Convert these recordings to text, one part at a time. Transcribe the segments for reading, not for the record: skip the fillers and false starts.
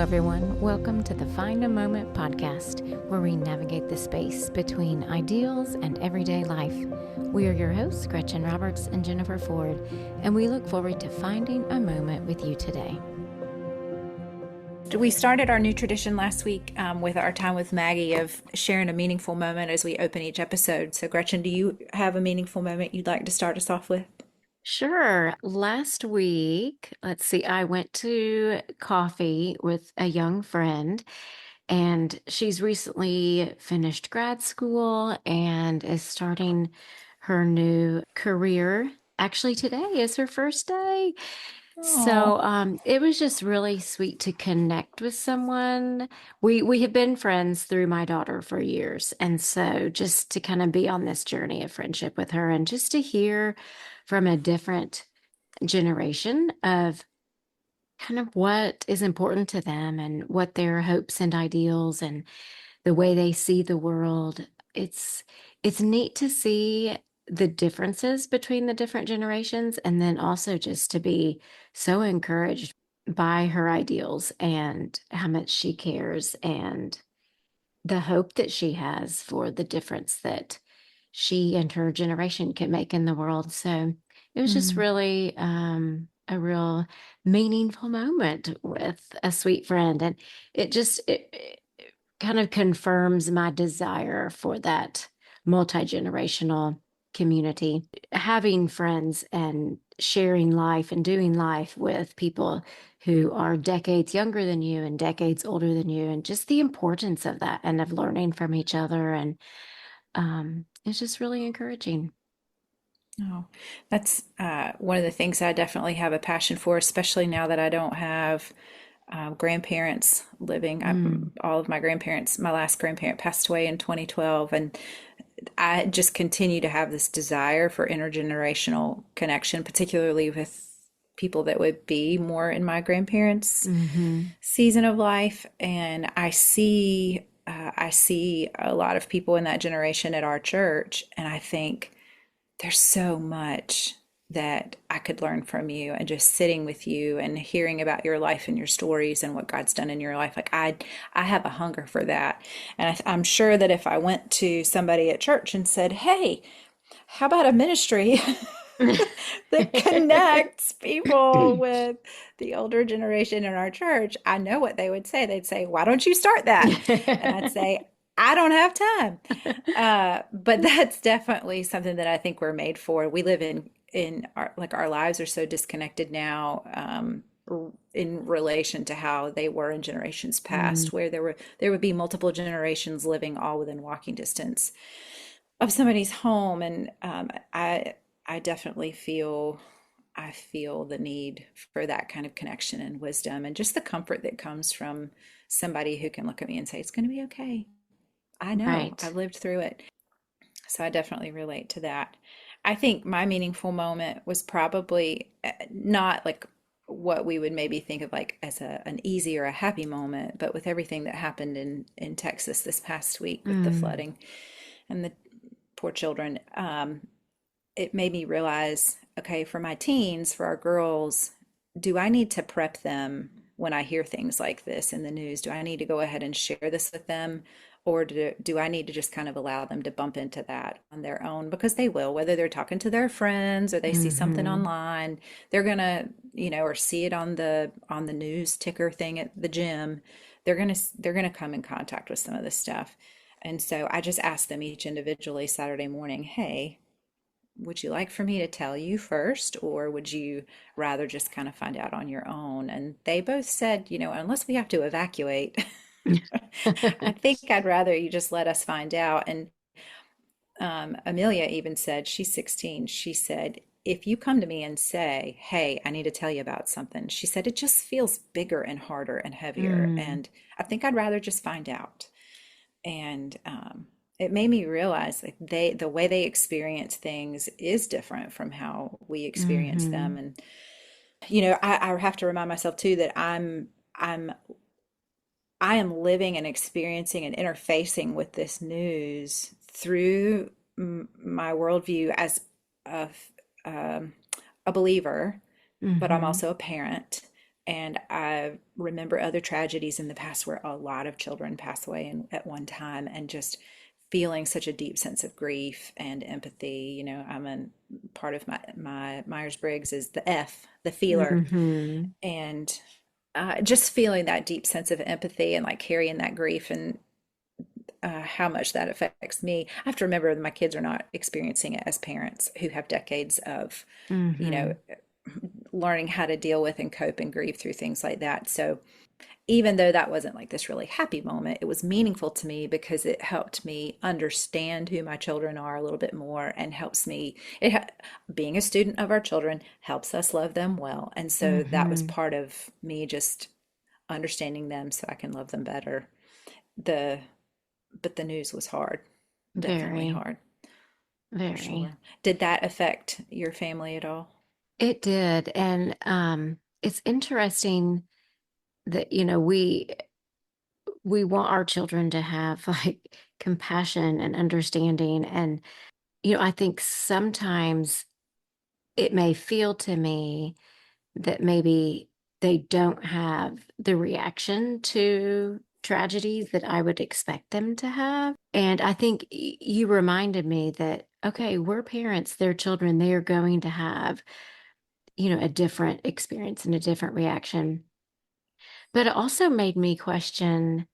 everyone. Welcome to the Find a Moment podcast, where we navigate the space between ideals and everyday life. We are your hosts, Gretchen Roberts and Jennifer Ford, and we look forward to finding a moment with you today. We started our new tradition last week with our time with Maggie of sharing a meaningful moment as we open each episode. So, Gretchen, do you have a meaningful moment you'd like to start us off with? Sure. Last week, I went to coffee with a young friend, and she's recently finished grad school and is starting her new career. Actually, today is her first day. So it was just really sweet to connect with someone. We have been friends through my daughter for years. And so just to kind of be on this journey of friendship with her and just to hear from a different generation of kind of what is important to them and what their hopes and ideals and the way they see the world. It's neat to see the differences between the different generations, and then also just to be so encouraged by her ideals and how much she cares and the hope that she has for the difference that she and her generation can make in the world. So it was just really a real meaningful moment with a sweet friend. And it kind of confirms my desire for that multi-generational community. Having friends and sharing life and doing life with people who are decades younger than you and decades older than you, and just the importance of that and of learning from each other. And it's just really encouraging. Oh, that's one of the things I definitely have a passion for, especially now that I don't have grandparents living. All of my grandparents, my last grandparent passed away in 2012, and I just continue to have this desire for intergenerational connection, particularly with people that would be more in my grandparents' season of life. And I see a lot of people in that generation at our church, and I think there's so much that I could learn from you, and just sitting with you and hearing about your life and your stories and what God's done in your life. Like I have a hunger for that. And I'm sure that if I went to somebody at church and said, "Hey, how about a ministry that connects people with the older generation in our church?" I know what they would say. They'd say, "Why don't you start that?" And I'd say, "I don't have time." But that's definitely something that I think we're made for. We live in our, like, our lives are so disconnected now, in relation to how they were in generations past, where there would be multiple generations living all within walking distance of somebody's home. And I definitely I feel the need for that kind of connection and wisdom, and just the comfort that comes from somebody who can look at me and say, "It's going to be okay. I know, Right. I've lived through it." So I definitely relate to that. I think my meaningful moment was probably not like what we would maybe think of like as an easy or a happy moment, but with everything that happened in Texas this past week with the flooding and the poor children, it made me realize, okay, for my teens, for our girls, do I need to prep them when I hear things like this in the news? Do I need to go ahead and share this with them? Or do I need to just kind of allow them to bump into that on their own? Because they will, whether they're talking to their friends or they see something online, they're gonna, or see it on the news ticker thing at the gym. They're gonna come in contact with some of this stuff. And so I just asked them each individually Saturday morning, "Hey, would you like for me to tell you first, or would you rather just kind of find out on your own?" And they both said, "Unless we have to evacuate, I think I'd rather you just let us find out." And Amelia even said, she's 16, she said, "If you come to me and say, 'Hey, I need to tell you about something,' she said, 'it just feels bigger and harder and heavier. And I think I'd rather just find out.'" And it made me realize like the way they experience things is different from how we experience them. And I have to remind myself too that I'm I am living and experiencing and interfacing with this news through my worldview as a, um, a believer, but I'm also a parent. And I remember other tragedies in the past where a lot of children pass away at one time, and just feeling such a deep sense of grief and empathy. You know, I'm a part of my Myers-Briggs is the F, the feeler, Hmm. and just feeling that deep sense of empathy and like carrying that grief, and how much that affects me. I have to remember that my kids are not experiencing it as parents who have decades of, you know, Hmm. learning how to deal with and cope and grieve through things like that. So even though that wasn't like this really happy moment, it was meaningful to me because it helped me understand who my children are a little bit more, and helps me, being a student of our children helps us love them well. And so that was Hmm. part of me just understanding them so I can love them better. The but the news was hard, definitely Very, hard, for very. sure. Did that affect your family at all? It did. And it's interesting that, we want our children to have like compassion and understanding. And, I think sometimes it may feel to me that maybe they don't have the reaction to tragedies that I would expect them to have. And I think you reminded me that, okay, we're parents, their children, they are going to have, a different experience and a different reaction. But it also made me question,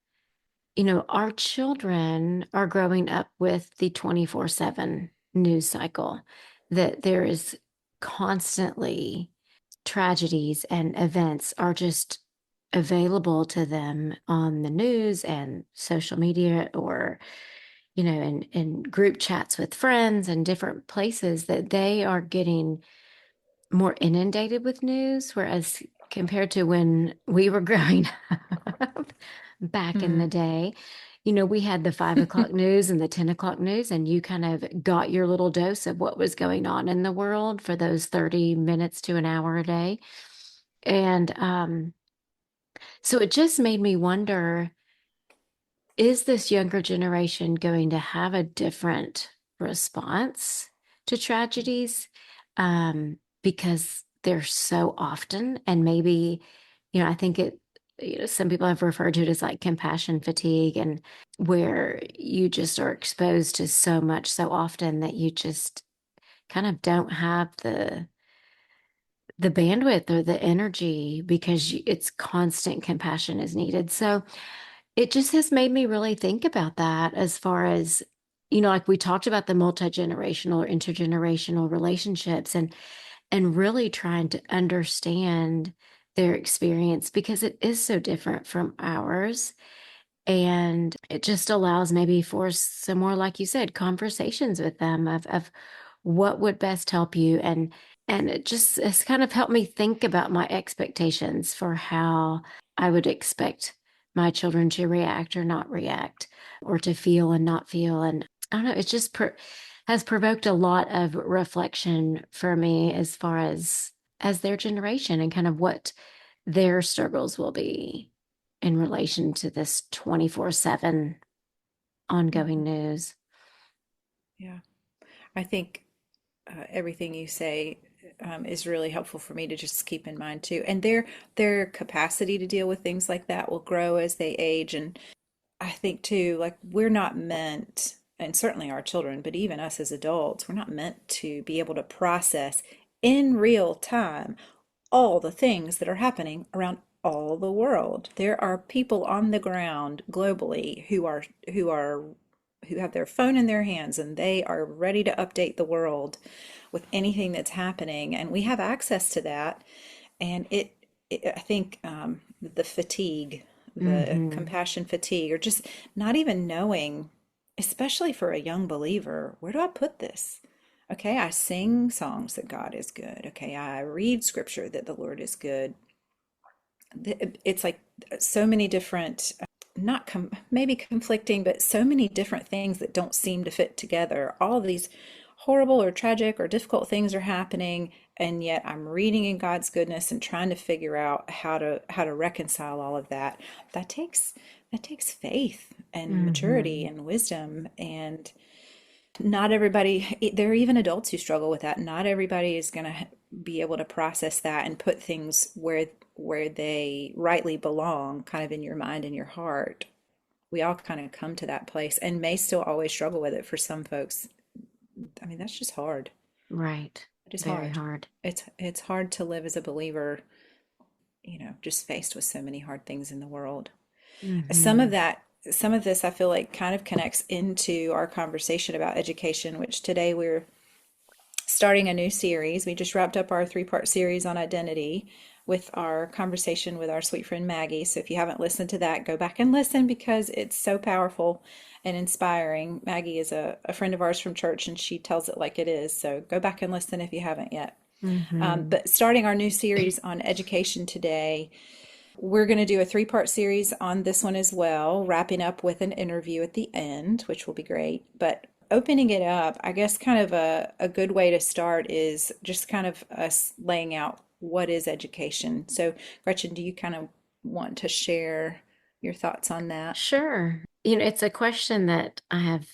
our children are growing up with the 24/7 news cycle, that there is constantly tragedies and events are just available to them on the news and social media, or in group chats with friends and different places, that they are getting more inundated with news, whereas compared to when we were growing up back in the Mm. day, we had the 5 o'clock news and the 10 o'clock news, and you kind of got your little dose of what was going on in the world for those 30 minutes to an hour a day. And so it just made me wonder, is this younger generation going to have a different response to tragedies? Because they're so often, and maybe, I think some people have referred to it as like compassion fatigue, and where you just are exposed to so much so often that you just kind of don't have the bandwidth or the energy, because it's constant compassion is needed. So it just has made me really think about that, as far as, like we talked about the multi-generational or intergenerational relationships, and really trying to understand their experience, because it is so different from ours. And it just allows maybe for some more, like you said, conversations with them of what would best help you. And it just has kind of helped me think about my expectations for how I would expect my children to react or not react, or to feel and not feel. And I don't know, it just has provoked a lot of reflection for me, as far as their generation, and kind of what their struggles will be in relation to this 24/7 ongoing Mhm. news. Yeah, I think everything you say is really helpful for me to just keep in mind too. And their capacity to deal with things like that will grow as they age. And I think too, like we're not meant, and certainly our children, but even us as adults, we're not meant to be able to process in real time all the things that are happening around all the world. There are people on the ground globally who have their phone in their hands, and they are ready to update the world with anything that's happening, and we have access to that. And I think the fatigue, the Hmm. compassion fatigue, or just not even knowing, especially for a young believer, where do I put this? Okay, I sing songs that God is good. Okay, I read scripture that the Lord is good. It's like so many different, not maybe conflicting, but so many different things that don't seem to fit together. All these horrible or tragic or difficult things are happening, and yet I'm reading in God's goodness and trying to figure out how to reconcile all of that. That takes faith and maturity Hmm. and wisdom, and not everybody, there are even adults who struggle with that. Not everybody is going to be able to process that and put things where they rightly belong, kind of in your mind and your heart. We all kind of come to that place and may still always struggle with it for some folks. I mean, that's just hard. Right. It is Very hard. hard. It's hard to live as a believer, just faced with so many hard things in the world. Some of Hmm. that, some of this I feel like kind of connects into our conversation about education, which today we're starting a new series. We just wrapped up our three-part series on identity with our conversation with our sweet friend Maggie. So if you haven't listened to that, go back and listen because it's so powerful and inspiring. Maggie is a friend of ours from church and she tells it like it is. So go back and listen if you haven't yet. Hmm. But starting our new series on education today, we're going to do a three-part series on this one as well, wrapping up with an interview at the end, which will be great. But opening it up, I guess kind of a good way to start is just kind of us laying out what is education. So, Gretchen, do you kind of want to share your thoughts on that? Sure. It's a question that I have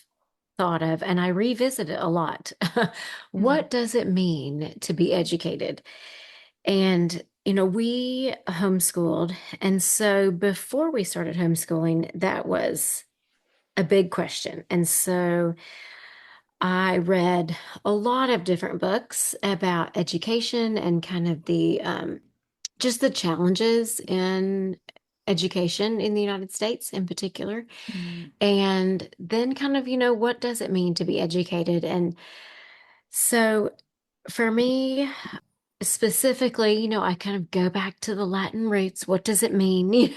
thought of and I revisit it a lot. Mm, What does it mean to be educated? And, we homeschooled. And so before we started homeschooling, that was a big question. And so I read a lot of different books about education and kind of just the challenges in education in the United States in particular. mm, And then kind of, what does it mean to be educated? And so for me, specifically, I kind of go back to the Latin roots. What does it mean?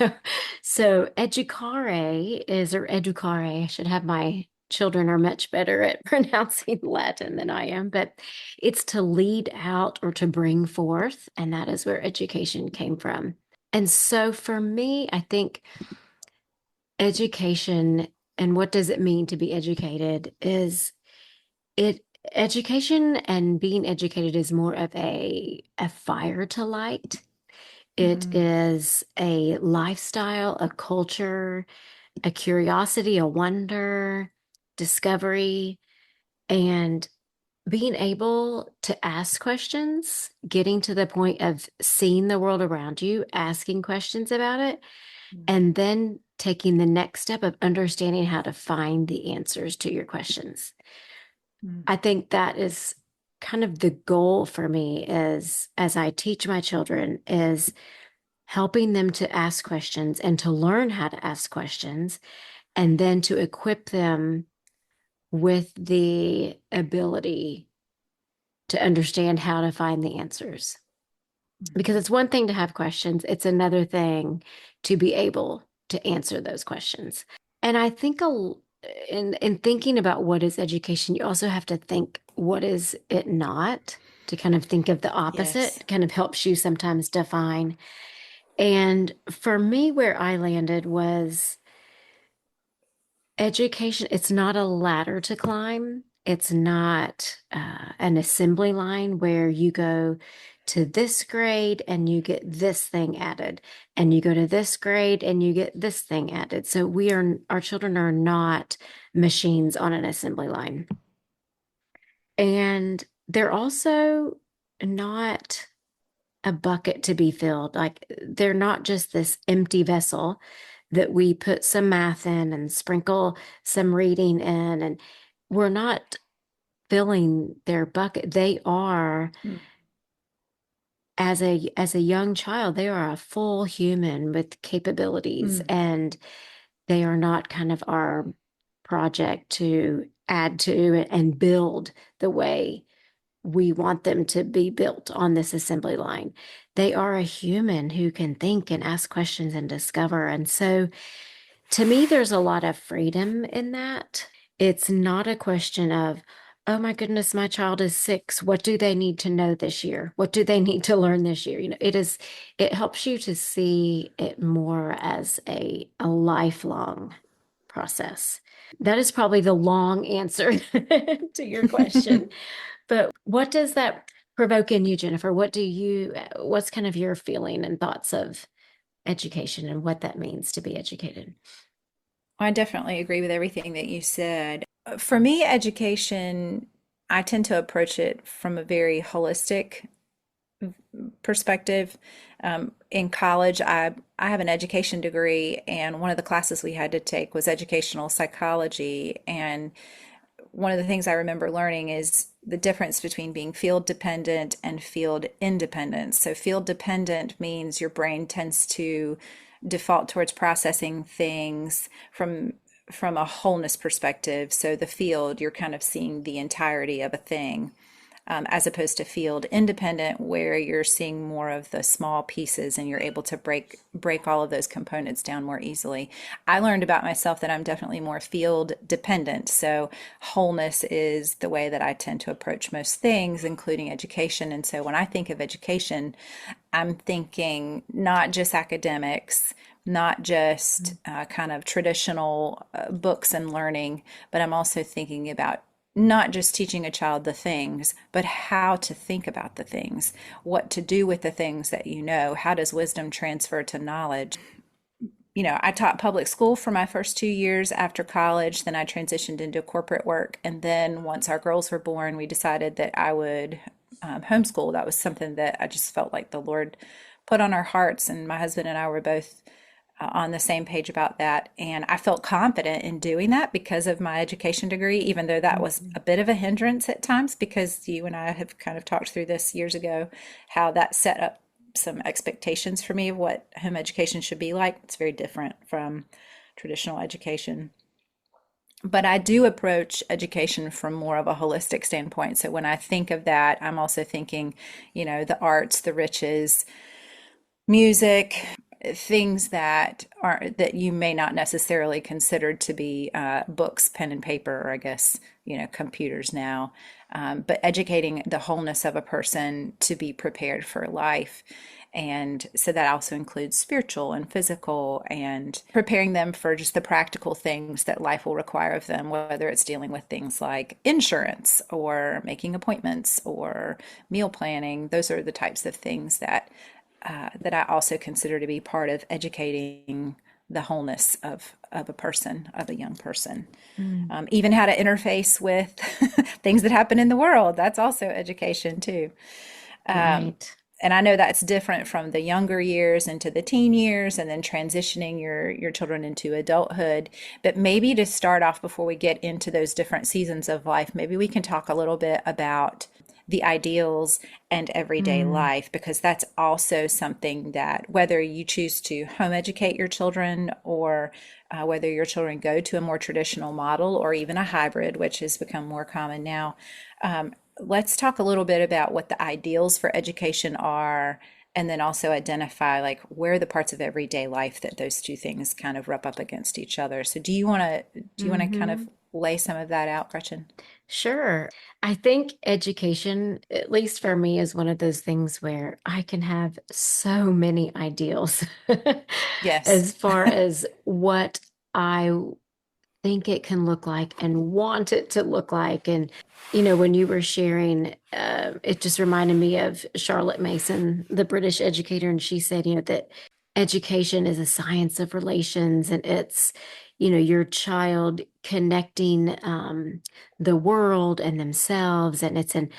So educare or educare. I should have my children are much better at pronouncing Latin than I am, but it's to lead out or to bring forth, and that is where education came from. And so for me, I think education and what does it mean to be educated is it education and being educated is more of a fire to light. It mm, is a lifestyle, a culture, a curiosity, a wonder, discovery, and being able to ask questions, getting to the point of seeing the world around you, asking questions about it, mm, and then taking the next step of understanding how to find the answers to your questions. mm, I think that is kind of the goal for me is as I teach my children is helping them to ask questions and to learn how to ask questions and then to equip them with the ability to understand how to find the answers. Because mhm. it's one thing to have questions, it's another thing to be able to answer those questions. And I think in thinking about what is education, you also have to think what is it not to kind of think of the Yes. opposite, kind of helps you sometimes define. And for me, where I landed was education. It's not a ladder to climb. It's not an assembly line where you go to this grade and you get this thing added, and you go to this grade and you get this thing added. So our children are not machines on an assembly line. And they're also not a bucket to be filled. Like they're not just this empty vessel that we put some math in and sprinkle some reading in, and we're not filling their bucket. They are, Mm, as a young child, they are a full human with capabilities, mm, and they are not kind of our project to add to and build the way we want them to be built on this assembly line. They are a human who can think and ask questions and discover. And so to me, there's a lot of freedom in that. It's not a question of, oh my goodness, my child is 6. What do they need to know this year? What do they need to learn this year? It helps you to see it more as a lifelong process. That is probably the long answer to your question. mm. But what does that provoke in you, Jennifer? What's kind of your feeling and thoughts of education and what that means to be educated? I definitely agree with everything that you said. For me, education, I tend to approach it from a very holistic perspective. In college, I have an education degree, and one of the classes we had to take was educational psychology. And one of the things I remember learning is the difference between being field dependent and field independent. So, field dependent means your brain tends to default towards processing things from a wholeness perspective. So, the field, you're kind of seeing the entirety of a thing, as opposed to field independent, where you're seeing more of the small pieces and you're able to break all of those components down more easily. I learned about myself that I'm definitely more field dependent. So wholeness is the way that I tend to approach most things, including education. And so when I think of education, I'm thinking not just academics, not just kind of traditional books and learning, but I'm also thinking about not just teaching a child the things, but how to think about the things, what to do with the things that you know. How does wisdom transfer to knowledge? I taught public school for my first 2 years after college. Then I transitioned into corporate work. And then once our girls were born, we decided that I would homeschool. That was something that I just felt like the Lord put on our hearts. And my husband and I were both on the same page about that. And I felt confident in doing that because of my education degree, even though that was Mhm. a bit of a hindrance at times, because you and I have kind of talked through this years ago, how that set up some expectations for me of what home education should be like. It's very different from traditional education. But I do approach education from more of a holistic standpoint. So when I think of that, I'm also thinking, the arts, the riches, music, things that you may not necessarily consider to be books, pen and paper, or I guess computers now, but educating the wholeness of a person to be prepared for life. And so that also includes spiritual and physical, and preparing them for just the practical things that life will require of them, whether it's dealing with things like insurance or making appointments or meal planning. Those are the types of things that I also consider to be part of educating the wholeness of a person, of a young person. Mm. Even how to interface with things that happen in the world. That's also education too. Right. And I know that's different from the younger years into the teen years, and then transitioning your children into adulthood. But maybe to start off, before we get into those different seasons of life, maybe we can talk a little bit about the ideals and everyday Mm. life, because that's also something that, whether you choose to home educate your children, or whether your children go to a more traditional model or even a hybrid, which has become more common now. Let's talk a little bit about what the ideals for education are, and then also identify like where are the parts of everyday life that those two things kind of rub up against each other. So do you want to kind of Hmm. lay some of that out, Gretchen? Sure. I think education, at least for me, is one of those things where I can have so many ideals Yes. as far as what I think it can look like and want it to look like. And, when you were sharing, it just reminded me of Charlotte Mason, the British educator. And she said, that education is a science of relations, and it's, your child connecting the world and themselves. And it's an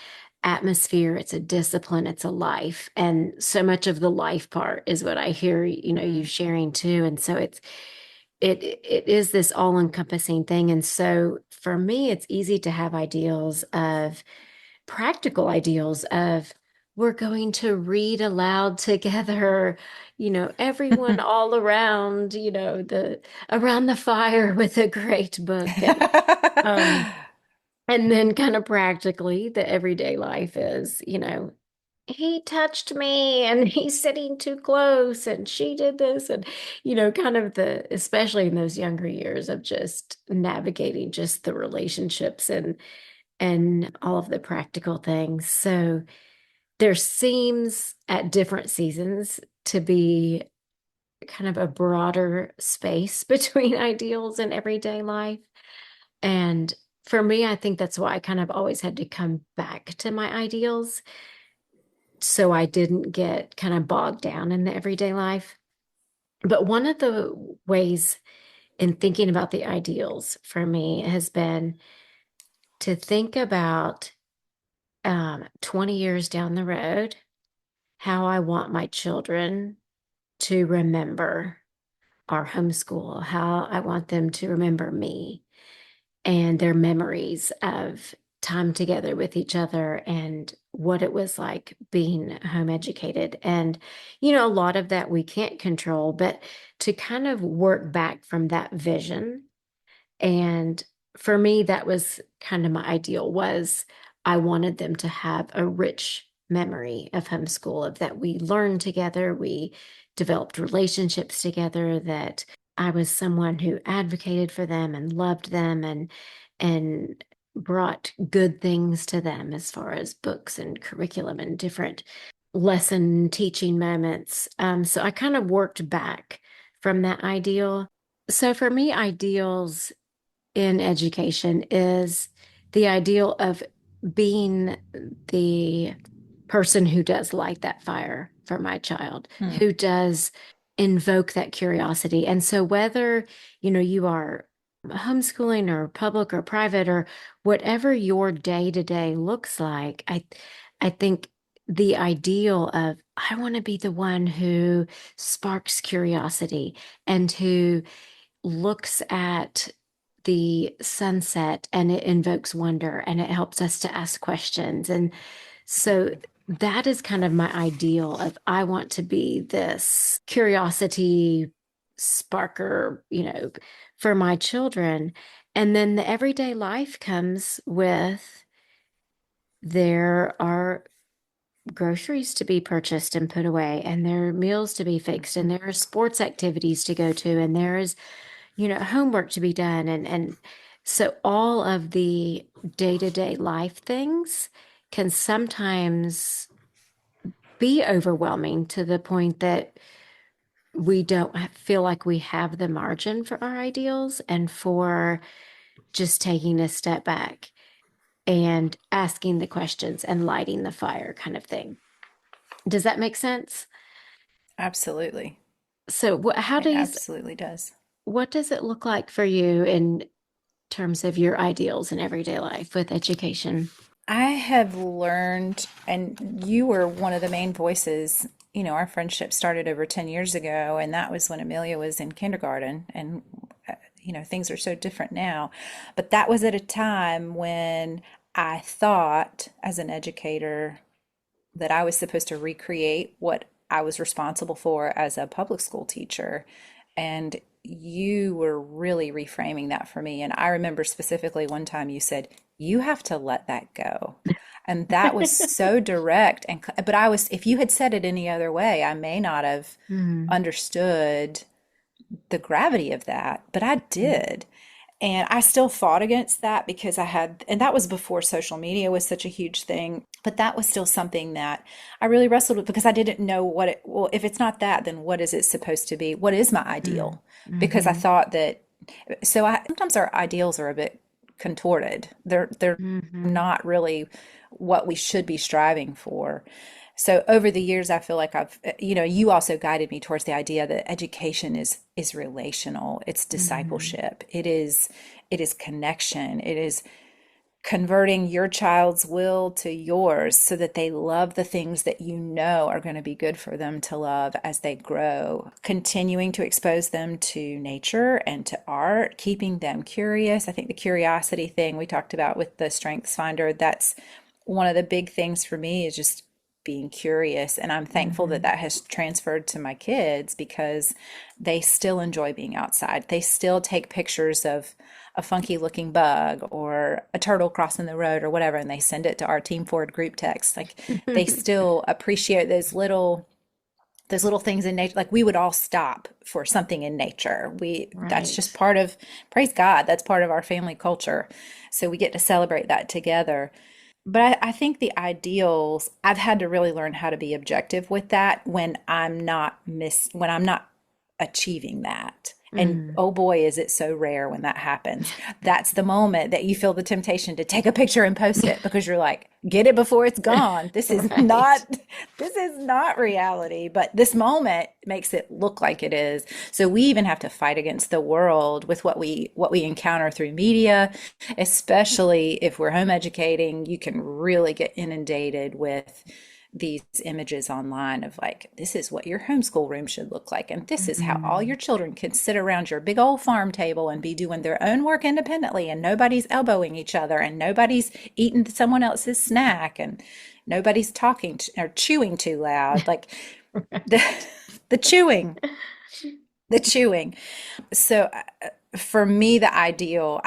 atmosphere, it's a discipline, it's a life. And so much of the life part is what I hear, you Mm. sharing too. And so it is this all-encompassing thing. And so for me, it's easy to have ideals of practical ideals of we're going to read aloud together, everyone all around, the around the fire with a great book. Um, and then kind of practically the everyday life is, he touched me and he's sitting too close and she did this, and kind of especially in those younger years of just navigating just the relationships and all of the practical things. So there seems at different seasons to be kind of a broader space between ideals and everyday life. And for me, I think that's why I kind of always had to come back to my ideals so I didn't get kind of bogged down in the everyday life. But one of the ways in thinking about the ideals for me has been to think about 20 years down the road. how I want my children to remember our homeschool, how I want them to remember me and their memories of time together with each other and what it was like being home educated. And, a lot of that we can't control, but to kind of work back from that vision. And for me, that was kind of my ideal was I wanted them to have a rich memory of homeschool, of that we learned together, we developed relationships together, that I was someone who advocated for them and loved them and brought good things to them as far as books and curriculum and different lesson teaching moments. So I kind of worked back from that ideal. So for me, ideals in education is the ideal of being the person who does light that fire for my child, Hmm. who does invoke that curiosity. And so whether, you are homeschooling or public or private or whatever your day to day looks like, I think the ideal of I want to be the one who sparks curiosity and who looks at the sunset and it invokes wonder and it helps us to ask questions. And so that is kind of my ideal of I want to be this curiosity sparker, for my children. And then the everyday life comes with there are groceries to be purchased and put away, and there are meals to be fixed, and there are sports activities to go to, and there is homework to be done and so all of the day-to-day life things can sometimes be overwhelming to the point that we don't feel like we have the margin for our ideals and for just taking a step back and asking the questions and lighting the fire kind of thing. Does that make sense? Absolutely. So It absolutely does. what does it look like for you in terms of your ideals in everyday life with education? I have learned, and you were one of the main voices. Our friendship started over 10 years ago, and that was when Amelia was in kindergarten. And, things are so different now. But that was at a time when I thought, as an educator, that I was supposed to recreate what I was responsible for as a public school teacher. And you were really reframing that for me. And I remember specifically one time you said, you have to let that go. And that was so direct. But if you had said it any other way, I may not have Mm, understood the gravity of that, but I did. And I still fought against that because and that was before social media was such a huge thing, but that was still something that I really wrestled with because I didn't know well, if it's not that, then what is it supposed to be? What is my mm, ideal? Because I mm-hmm, thought that, sometimes our ideals are a bit contorted. They're mm-hmm, not really what we should be striving for. So over the years, I feel like you also guided me towards the idea that education is relational. It's mm-hmm, discipleship. It is connection. It is converting your child's will to yours so that they love the things that you know are going to be good for them to love as they grow, continuing to expose them to nature and to art, keeping them curious. I think the curiosity thing we talked about with the Strengths Finder, that's one of the big things for me is just being curious. And I'm thankful that mm-hmm, that has transferred to my kids because they still enjoy being outside. They still take pictures of a funky looking bug or a turtle crossing the road or whatever, and they send it to our Team Forward group text. Like they still appreciate those little things in nature. Like we would all stop for something in nature. That's just Right. part of, praise God, that's part of our family culture. So we get to celebrate that together. But I think the ideals, I've had to really learn how to be objective with that when I'm not achieving that. And Mm, oh boy, is it so rare when that happens. That's the moment that you feel the temptation to take a picture and post it because you're like, get it before it's gone. This is right. not this is not reality, but this moment makes it look like it is. So we even have to fight against the world with what we encounter through media, especially if we're home educating. You can really get inundated with these images online of like, this is what your homeschool room should look like, and this is how all your Mm. children can sit around your big old farm table and be doing their own work independently, and nobody's elbowing each other, and nobody's eating someone else's snack, and nobody's talking or chewing too loud. Like the Right. the chewing, the chewing. So for me, the ideal,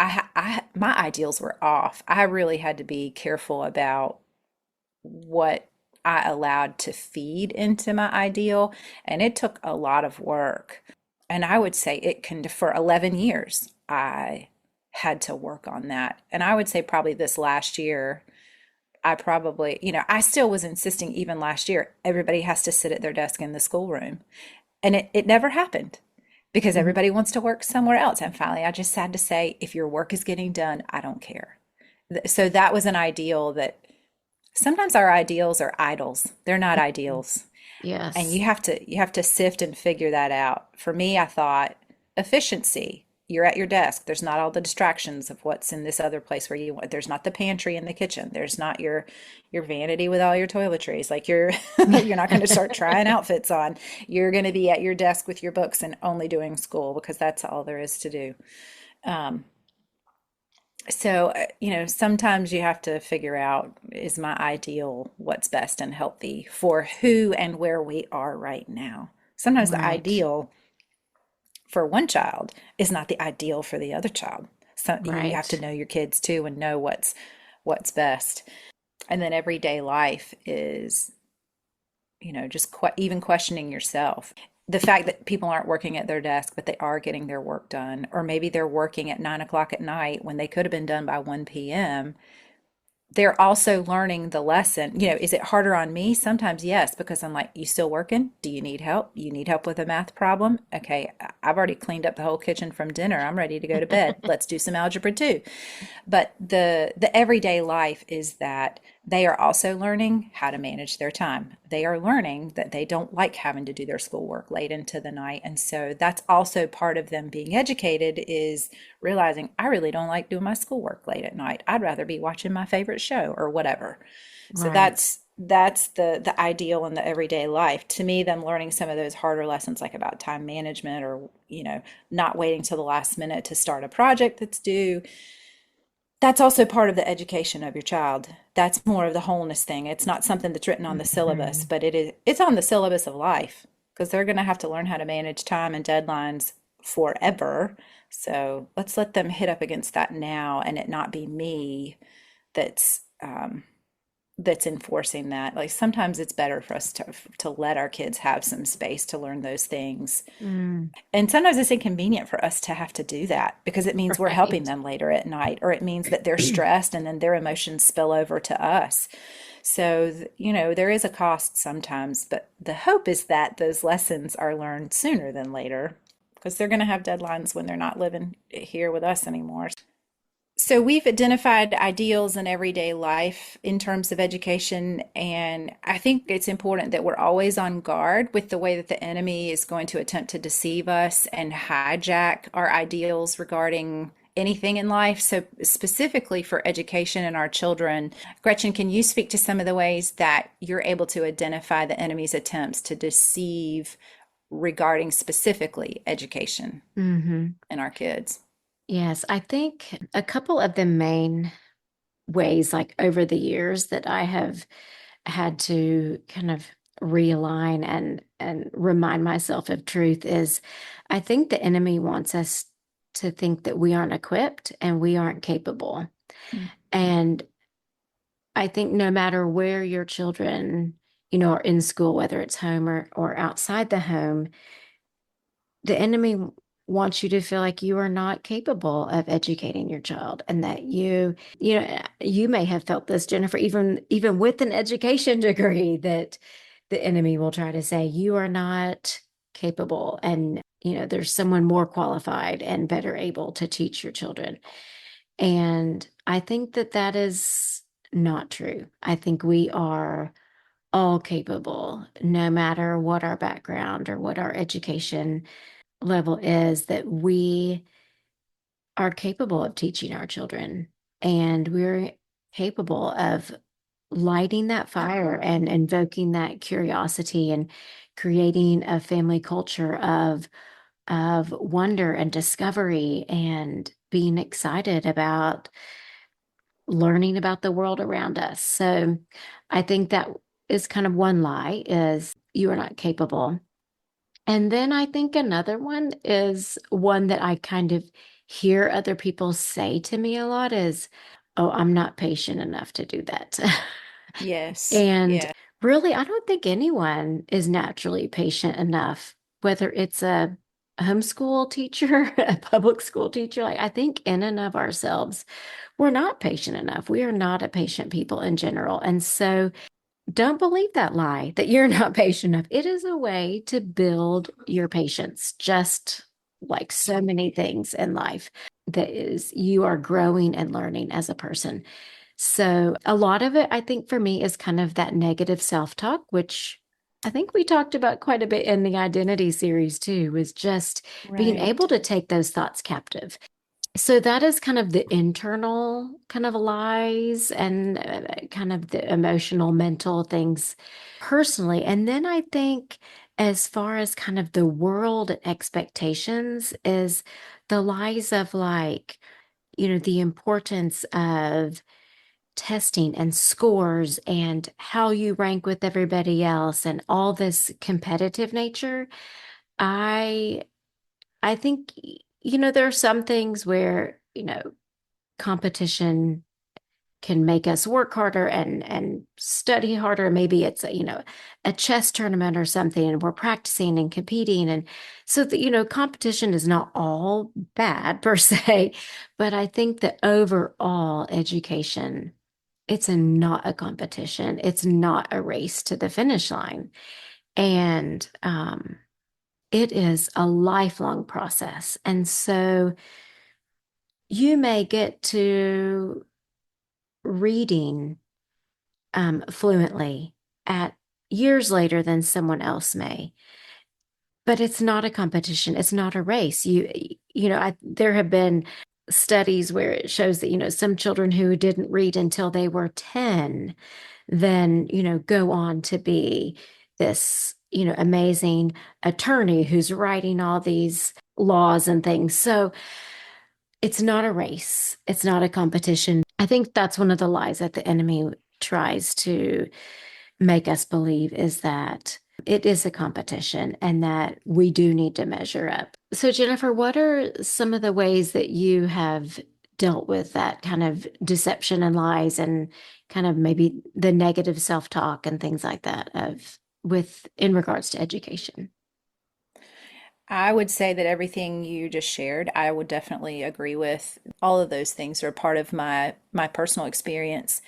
my ideals were off. I really had to be careful about what I allowed to feed into my ideal, and it took a lot of work. And I would say it can, for 11 years, I had to work on that. And I would say probably this last year, I probably, I still was insisting even last year, everybody has to sit at their desk in the schoolroom. And it never happened because Mhm. everybody wants to work somewhere else. And finally, I just had to say, if your work is getting done, I don't care. So that was an ideal that sometimes our ideals are idols. They're not ideals. And Yes. you have to sift and figure that out. For me, I thought efficiency. You're at your desk. There's not all the distractions of what's in this other place where you want. There's not the pantry in the kitchen. There's not your vanity with all your toiletries. Like you're you're not going to start trying outfits on. You're going to be at your desk with your books and only doing school because that's all there is to do. Um, so, sometimes you have to figure out, is my ideal what's best and healthy for who and where we are right now? Sometimes the Right. ideal for one child is not the ideal for the other child. So you have to Right. know your kids too and know what's best. And then everyday life is, just even questioning yourself. The fact that people aren't working at their desk, but they are getting their work done, or maybe they're working at 9 o'clock at night when they could have been done by 1 p.m. They're also learning the lesson. Is it harder on me? Sometimes, yes, because I'm like, you still working? Do you need help? You need help with a math problem? Okay, I've already cleaned up the whole kitchen from dinner. I'm ready to go to bed. Let's do some algebra too. But the everyday life is that they are also learning how to manage their time. They are learning that they don't like having to do their schoolwork late into the night. And so that's also part of them being educated, is realizing I really don't like doing my schoolwork late at night. I'd rather be watching my favorite show or whatever. So Right. that's the ideal in the everyday life. To me, them learning some of those harder lessons like about time management, or, not waiting till the last minute to start a project that's due, that's also part of the education of your child. That's more of the wholeness thing. It's not something that's written on the syllabus, Mhm. but it's on the syllabus of life, because they're going to have to learn how to manage time and deadlines forever. So let's let them hit up against that now, and it not be me that's that's enforcing that. Like sometimes it's better for us to let our kids have some space to learn those things. Mm. And sometimes it's inconvenient for us to have to do that because it means we're helping Right. them later at night, or it means that they're stressed and then their emotions spill over to us. So, there is a cost sometimes, but the hope is that those lessons are learned sooner than later, because they're going to have deadlines when they're not living here with us anymore. So we've identified ideals in everyday life in terms of education, and I think it's important that we're always on guard with the way that the enemy is going to attempt to deceive us and hijack our ideals regarding anything in life. So specifically for education and our children, Gretchen, can you speak to some of the ways that you're able to identify the enemy's attempts to deceive regarding specifically education Hmm. and our kids? Yes, I think a couple of the main ways, like over the years, that I have had to kind of realign and remind myself of truth is I think the enemy wants us to think that we aren't equipped and we aren't capable. And I think no matter where your children, are in school, whether it's home or outside the home, the enemy wants you to feel like you are not capable of educating your child and that you may have felt this, Jennifer, even with an education degree, that the enemy will try to say you are not capable and there's someone more qualified and better able to teach your children. And I think that that is not true. I think we are all capable, no matter what our background or what our education level is, that we are capable of teaching our children and we're capable of lighting that fire and invoking that curiosity and creating a family culture of wonder and discovery and being excited about learning about the world around us. So I think that is kind of one lie is you are not capable. And then I think another one is one that I kind of hear other people say to me a lot is, oh, I'm not patient enough to do that. Yes. And Yeah. really, I don't think anyone is naturally patient enough, whether it's a homeschool teacher, a public school teacher. Like, I think in and of ourselves, we're not patient enough. We are not a patient people in general. And so don't believe that lie that you're not patient enough. It is a way to build your patience, just like so many things in life, that is, you are growing and learning as a person. So a lot of it, I think for me, is kind of that negative self-talk, which I think we talked about quite a bit in the identity series too, was just being able Right. to take those thoughts captive. So that is kind of the internal kind of lies and kind of the emotional, mental things personally. And then I think as far as kind of the world expectations is the lies of like, the importance of testing and scores and how you rank with everybody else and all this competitive nature. I I think there are some things where, competition can make us work harder and study harder. Maybe it's a chess tournament or something and we're practicing and competing and so that competition is not all bad per se, but I think that overall education not a competition. It's not a race to the finish line. And it is a lifelong process. And so you may get to reading fluently at years later than someone else may. But it's not a competition. It's not a race. There have been studies where it shows that, some children who didn't read until they were 10 then, go on to be this, amazing attorney who's writing all these laws and things. So it's not a race. It's not a competition. I think that's one of the lies that the enemy tries to make us believe is that it is a competition and that we do need to measure up. So, Jennifer, what are some of the ways that you have dealt with that kind of deception and lies and kind of maybe the negative self-talk and things like that of with in regards to education? I would say that everything you just shared, I would definitely agree with. All of those things are part of my personal experience.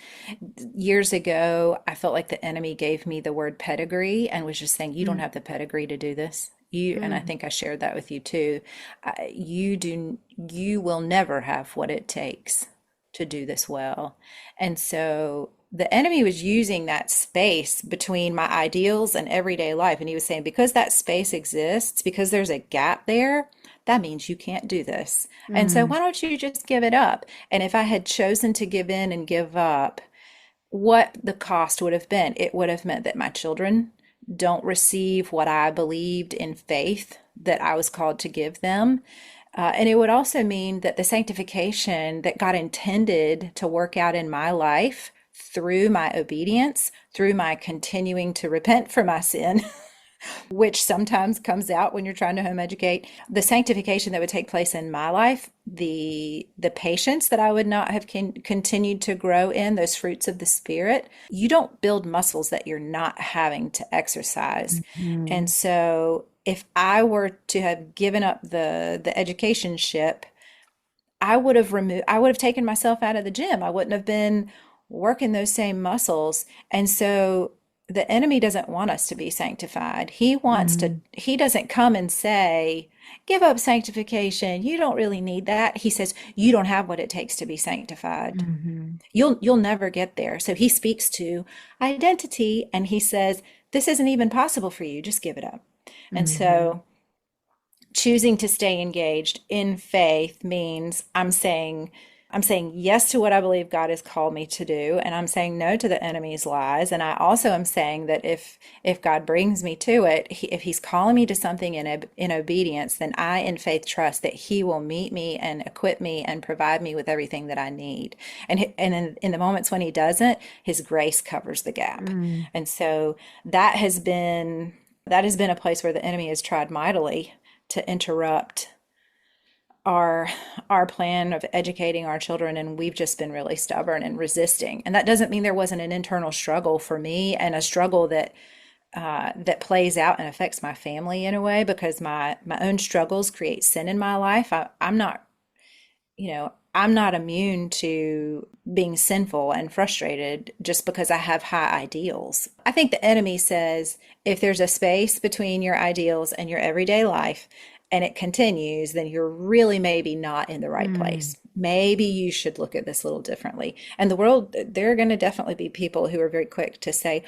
Years ago, I felt like the enemy gave me the word pedigree and was just saying, "You don't Mm, have the pedigree to do this." And I mm, think I shared that with you too. You will never have what it takes to do this well. And so the enemy was using that space between my ideals and everyday life. And he was saying, because that space exists, because there's a gap there, that means you can't do this. And so mm, why don't you just give it up? And if I had chosen to give in and give up, what the cost would have been, it would have meant that my children don't receive what I believed in faith that I was called to give them. And it would also mean that the sanctification that God intended to work out in my life through my obedience, through my continuing to repent for my sin, which sometimes comes out when you're trying to home educate, the sanctification that would take place in my life, the patience that I would not have continued to grow in, those fruits of the spirit. You don't build muscles that you're not having to exercise. And mm, so if I were to have given up the education ship, I would have taken myself out of the gym. I wouldn't have been working those same muscles. And so the enemy doesn't want us to be sanctified. mm, He doesn't come and say, give up sanctification. You don't really need that. He says, you don't have what it takes to be sanctified. mm, You'll never get there. So he speaks to identity and he says, this isn't even possible for you. Just give it up. And mm, so choosing to stay engaged in faith means I'm saying, I'm saying yes to what I believe God has called me to do, and I'm saying no to the enemy's lies. And I also am saying that if God brings me to it, if He's calling me to something in obedience, then I, in faith, trust that He will meet me and equip me and provide me with everything that I need. And in the moments when He doesn't, His grace covers the gap. Mm, And so that has been a place where the enemy has tried mightily to interrupt our our plan of educating our children, and we've just been really stubborn and resisting. And that doesn't mean there wasn't an internal struggle for me, and a struggle that plays out and affects my family in a way, because my own struggles create sin in my life. I'm not immune to being sinful and frustrated just because I have high ideals. I think the enemy says if there's a space between your ideals and your everyday life and it continues, then you're really maybe not in the right mm, place. Maybe you should look at this a little differently. And the world, there are going to definitely be people who are very quick to say,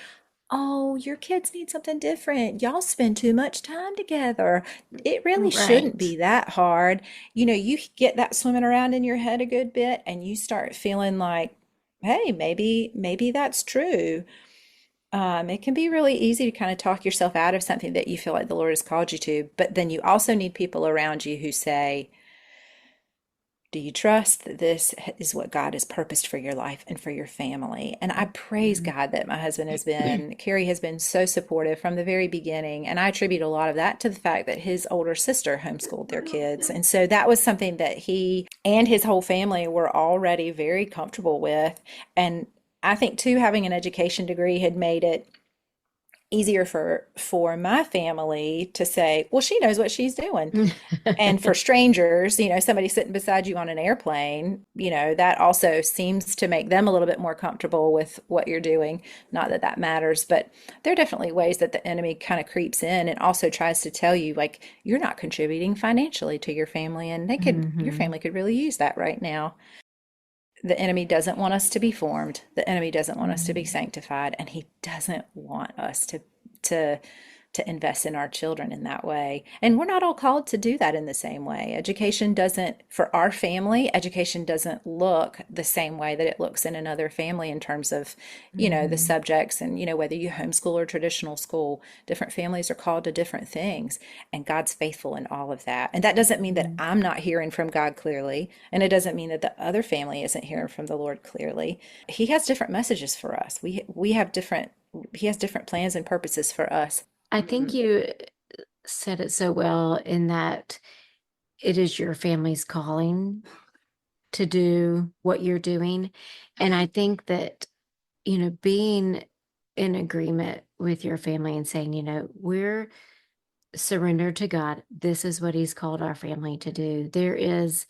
oh, your kids need something different. Y'all spend too much time together. It really shouldn't right. be that hard. You get that swimming around in your head a good bit and you start feeling like, hey, maybe that's true. It can be really easy to kind of talk yourself out of something that you feel like the Lord has called you to, but then you also need people around you who say, do you trust that this is what God has purposed for your life and for your family? And I praise Mm. God that my husband Carrie has been so supportive from the very beginning. And I attribute a lot of that to the fact that his older sister homeschooled their kids. And so that was something that he and his whole family were already very comfortable with. And I think too, having an education degree had made it easier for my family to say, well, she knows what she's doing. And for strangers, somebody sitting beside you on an airplane, that also seems to make them a little bit more comfortable with what you're doing. Not that that matters, but there are definitely ways that the enemy kind of creeps in and also tries to tell you, like, you're not contributing financially to your family, and your Hmm. family could really use that right now. The enemy doesn't want us to be formed. The enemy doesn't want us to be sanctified, and he doesn't want us to to invest in our children in that way. And we're not all called to do that in the same way. Education doesn't, for our family, education doesn't look the same way that it looks in another family in terms of, the Hmm. subjects and, whether you homeschool or traditional school. Different families are called to different things, and God's faithful in all of that. And that doesn't mean that I'm not hearing from God clearly, and it doesn't mean that the other family isn't hearing from the Lord clearly. He has different messages for us. We have different he has different plans and purposes for us. I think you said it so well in that it is your family's calling to do what you're doing. And I think that, being in agreement with your family and saying, we're surrendered to God. This is what He's called our family to do. There is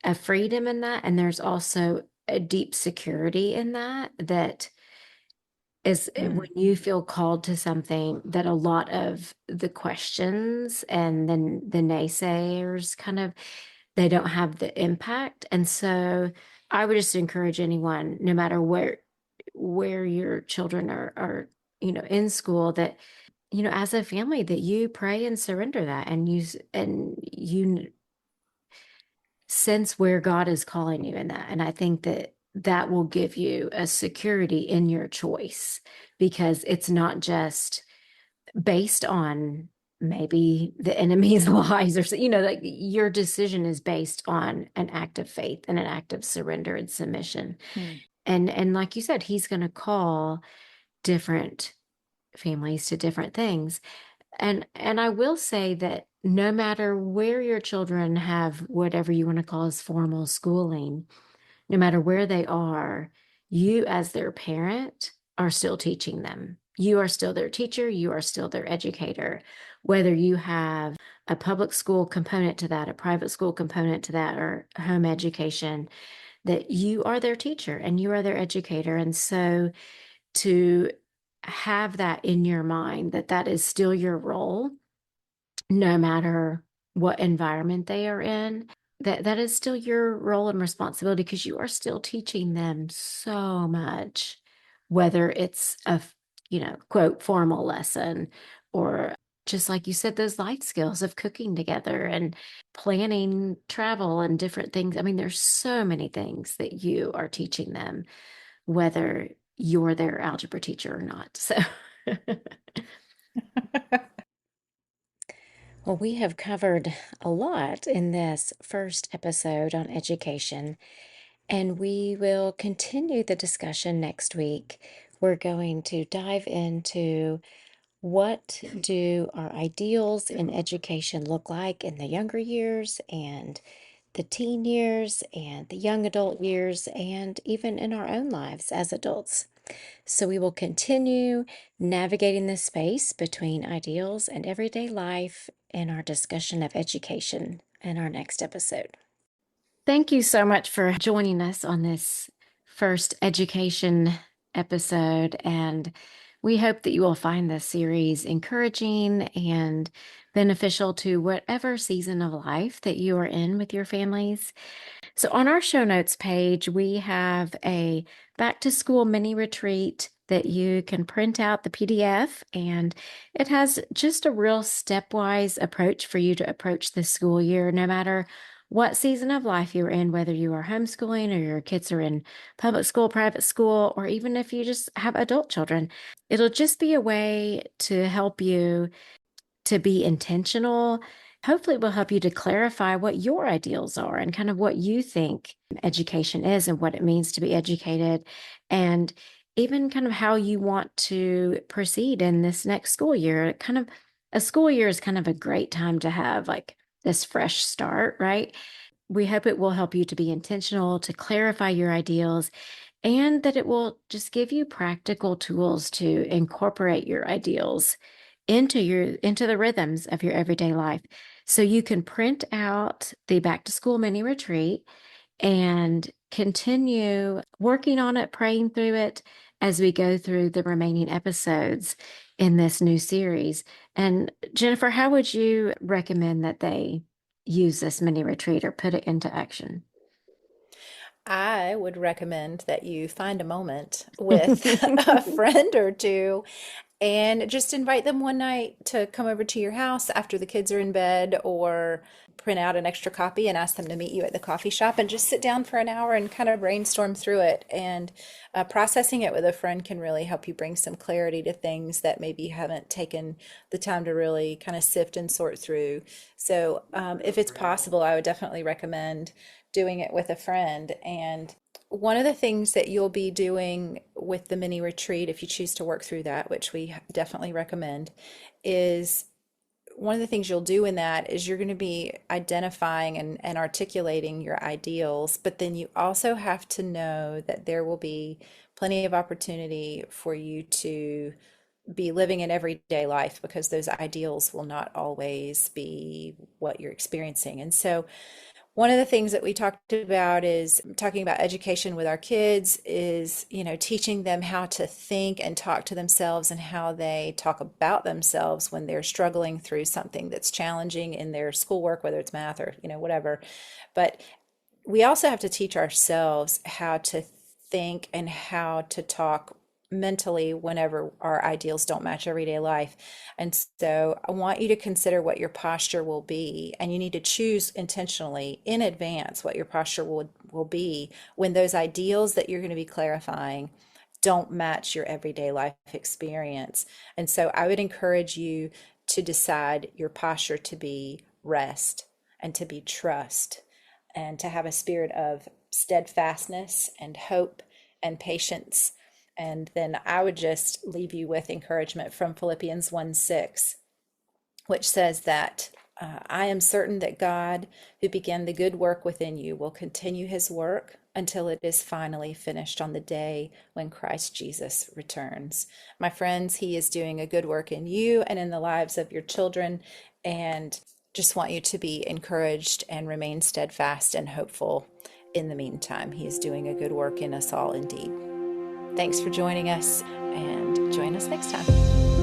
a freedom in that. And there's also a deep security in that, that is when Mm, you feel called to something that a lot of the questions and then the naysayers kind of they don't have the impact. And so I would just encourage anyone, no matter where your children are, in school, that, as a family, that you pray and surrender that and you sense where God is calling you in that. And I think that that will give you a security in your choice, because it's not just based on maybe the enemy's lies, or like your decision is based on an act of faith and an act of surrender and submission. mm, And like you said, He's going to call different families to different things. And I will say that no matter where your children have whatever you want to call as formal schooling, no matter where they are, you as their parent are still teaching them. You are still their teacher, you are still their educator. Whether you have a public school component to that, a private school component to that, or home education, that you are their teacher and you are their educator. And so to have that in your mind, that that is still your role, no matter what environment they are in, that is still your role and responsibility, because you are still teaching them so much, whether it's a quote formal lesson or just like you said, those life skills of cooking together and planning travel and different things. I mean, there's so many things that you are teaching them, whether you're their algebra teacher or not. So, well, we have covered a lot in this first episode on education, and we will continue the discussion next week. We're going to dive into what do our ideals in education look like in the younger years and the teen years and the young adult years and even in our own lives as adults. So we will continue navigating the space between ideals and everyday life in our discussion of education in our next episode. Thank you so much for joining us on this first education episode. And we hope that you will find this series encouraging and beneficial to whatever season of life that you are in with your families. So, on our show notes page, we have a back to school mini retreat that you can print out the PDF, and it has just a real stepwise approach for you to approach this school year, no matter what season of life you're in, whether you are homeschooling or your kids are in public school, private school, or even if you just have adult children. It'll just be a way to help you to be intentional. Hopefully, it will help you to clarify what your ideals are and kind of what you think education is and what it means to be educated, and even kind of how you want to proceed in this next school year. Kind of a school year is kind of a great time to have like this fresh start, right? We hope it will help you to be intentional, to clarify your ideals, and that it will just give you practical tools to incorporate your ideals into the rhythms of your everyday life. So you can print out the back to school mini retreat and continue working on it, praying through it as we go through the remaining episodes in this new series. And Jennifer, how would you recommend that they use this mini retreat or put it into action? I would recommend that you find a moment with a friend or two and just invite them one night to come over to your house after the kids are in bed, or print out an extra copy and ask them to meet you at the coffee shop and just sit down for an hour and kind of brainstorm through it. And processing it with a friend can really help you bring some clarity to things that maybe you haven't taken the time to really kind of sift and sort through. So, if it's possible, I would definitely recommend doing it with a friend. And one of the things that you'll be doing with the mini retreat, if you choose to work through that, which we definitely recommend, is one of the things you'll do in that is you're going to be identifying and articulating your ideals, but then you also have to know that there will be plenty of opportunity for you to be living in everyday life, because those ideals will not always be what you're experiencing. And so one of the things that we talked about is talking about education with our kids is, teaching them how to think and talk to themselves and how they talk about themselves when they're struggling through something that's challenging in their schoolwork, whether it's math or, whatever. But we also have to teach ourselves how to think and how to talk mentally whenever our ideals don't match everyday life. And so I want you to consider what your posture will be, and you need to choose intentionally in advance what your posture will be when those ideals that you're going to be clarifying don't match your everyday life experience. And so I would encourage you to decide your posture to be rest and to be trust and to have a spirit of steadfastness and hope and patience. And then I would just leave you with encouragement from Philippians 1:6, which says that I am certain that God, who began the good work within you, will continue his work until it is finally finished on the day when Christ Jesus returns. My friends, he is doing a good work in you and in the lives of your children. And just want you to be encouraged and remain steadfast and hopeful in the meantime. He is doing a good work in us all indeed. Thanks for joining us, and join us next time.